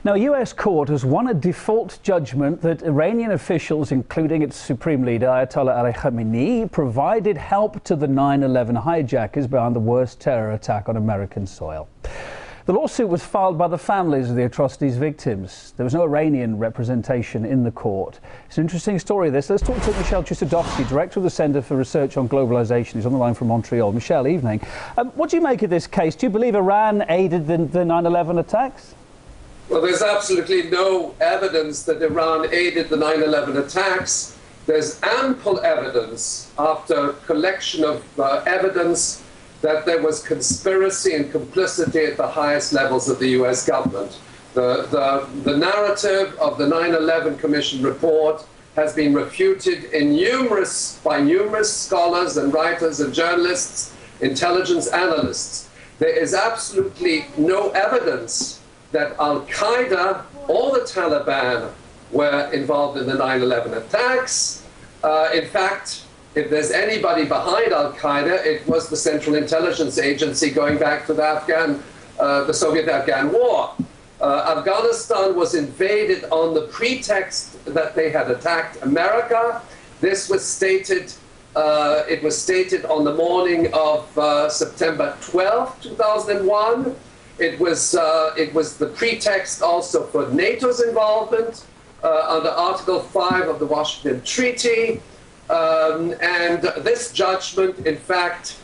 Now, a US court has won a default judgment that Iranian officials, including its supreme leader, Ayatollah Ali Khamenei, provided help to the 9/11 hijackers behind the worst terror attack on American soil. The lawsuit was filed by the families of the atrocity's victims. There was no Iranian representation in the court. It's an interesting story, this. Let's talk to Michel Chossudovsky, Director of the Centre for Research on Globalization. He's on the line from Montreal. Michel, evening. What do you make of this case? Do you believe Iran aided the 9/11 attacks? Well, there's absolutely no evidence that Iran aided the 9/11 attacks. There's ample evidence, after collection of evidence, that there was conspiracy and complicity at the highest levels of the US government. The narrative of the 9/11 Commission report has been refuted by numerous scholars and writers and journalists, intelligence analysts. There is absolutely no evidence that al-qaeda or the Taliban were involved in the 9/11 attacks. In fact, if there's anybody behind al-qaeda, it was the Central Intelligence Agency going back to the Soviet-Afghan War. Afghanistan was invaded on the pretext that they had attacked America. This was stated, it was stated on the morning of September 12, 2001. It was the pretext also for NATO's involvement under Article 5 of the Washington Treaty. And this judgment, in fact,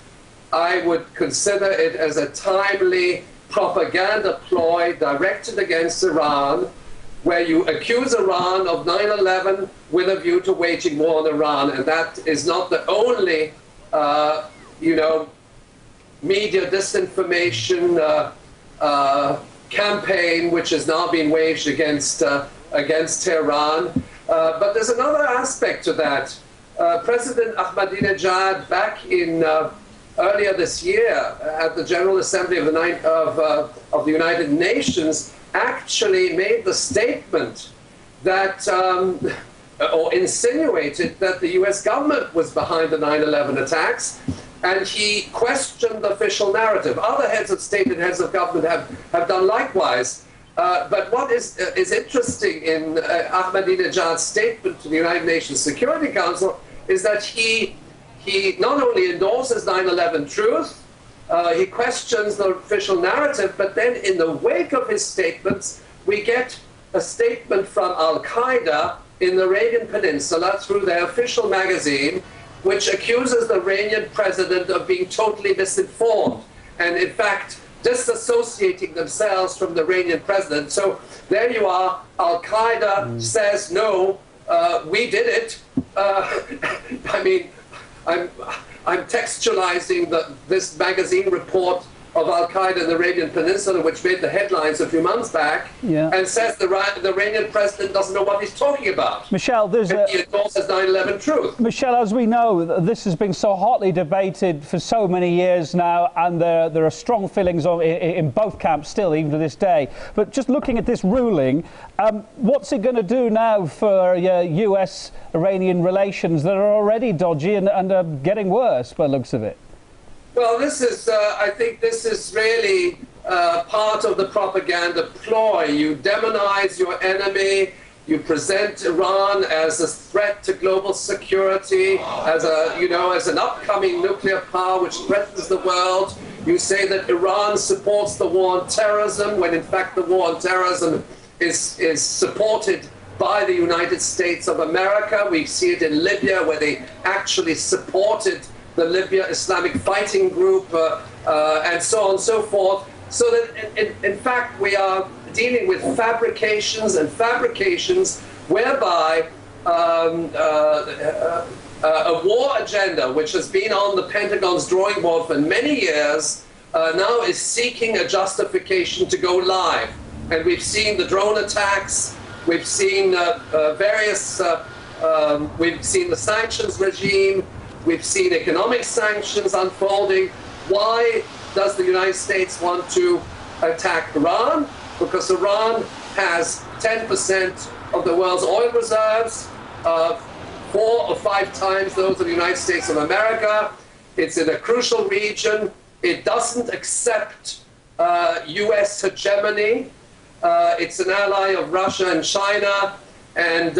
I would consider it as a timely propaganda ploy directed against Iran, where you accuse Iran of 9/11 with a view to waging war on Iran. And that is not the only, media disinformation campaign which has now been waged against Tehran. But there's another aspect to that. President Ahmadinejad, back in earlier this year at the General Assembly of the United Nations, actually made the statement that, or insinuated that the US government was behind the 9/11 attacks, and he questioned the official narrative. Other heads of state and heads of government have done likewise. But what is interesting in Ahmadinejad's statement to the United Nations Security Council is that he not only endorses 9/11 truth, he questions the official narrative, but then in the wake of his statements, we get a statement from al-qaeda in the Arabian Peninsula through their official magazine, which accuses the Iranian president of being totally misinformed, and in fact disassociating themselves from the Iranian president. So there you are, al-qaeda says, no, we did it. I mean, I'm textualizing this magazine report of al-qaeda in the Arabian Peninsula, which made the headlines a few months back, and says the Iranian president doesn't know what he's talking about. Michel, he endorses 9/11 truth. Michel, as we know, this has been so hotly debated for so many years now, and there are strong feelings in both camps still, even to this day. But just looking at this ruling, what's it going to do now for US-Iranian relations that are already dodgy and are getting worse by the looks of it? Well, this is, I think this is really part of the propaganda ploy. You demonize your enemy, you present Iran as a threat to global security, as an upcoming nuclear power which threatens the world. You say that Iran supports the war on terrorism, when in fact the war on terrorism is supported by the United States of America. We see it in Libya, where they actually supported the Libya Islamic Fighting Group, and so on and so forth. So that, in fact, we are dealing with fabrications whereby a war agenda, which has been on the Pentagon's drawing board for many years, now is seeking a justification to go live. And we've seen the drone attacks, we've seen we've seen the sanctions regime, we've seen economic sanctions unfolding. Why does the United States want to attack Iran? Because Iran has 10% of the world's oil reserves, 4 or 5 times those of the United States of America. It's in a crucial region. It doesn't accept US hegemony. It's an ally of Russia and China. And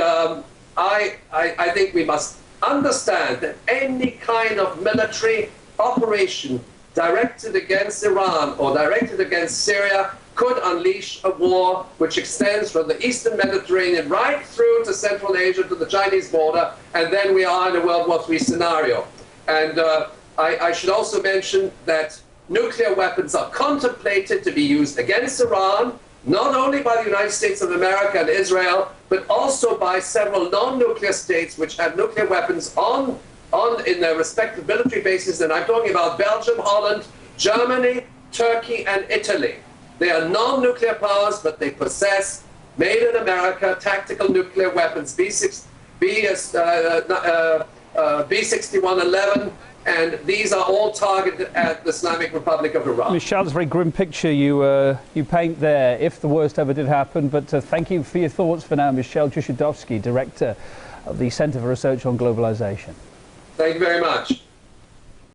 I think we must understand that any kind of military operation directed against Iran or directed against Syria could unleash a war which extends from the Eastern Mediterranean right through to Central Asia to the Chinese border, and then we are in a World War III scenario. And I should also mention that nuclear weapons are contemplated to be used against Iran, not only by the United States of America and Israel, but also by several non-nuclear states which have nuclear weapons in their respective military bases. And I'm talking about Belgium, Holland, Germany, Turkey, and Italy. They are non-nuclear powers, but they possess, made in America, tactical nuclear weapons, B-6111, and these are all targeted at the Islamic Republic of Iran. Michel, it's a very grim picture you paint there, if the worst ever did happen. But thank you for your thoughts for now, Michel Chossudovsky, Director of the Center for Research on Globalization. Thank you very much.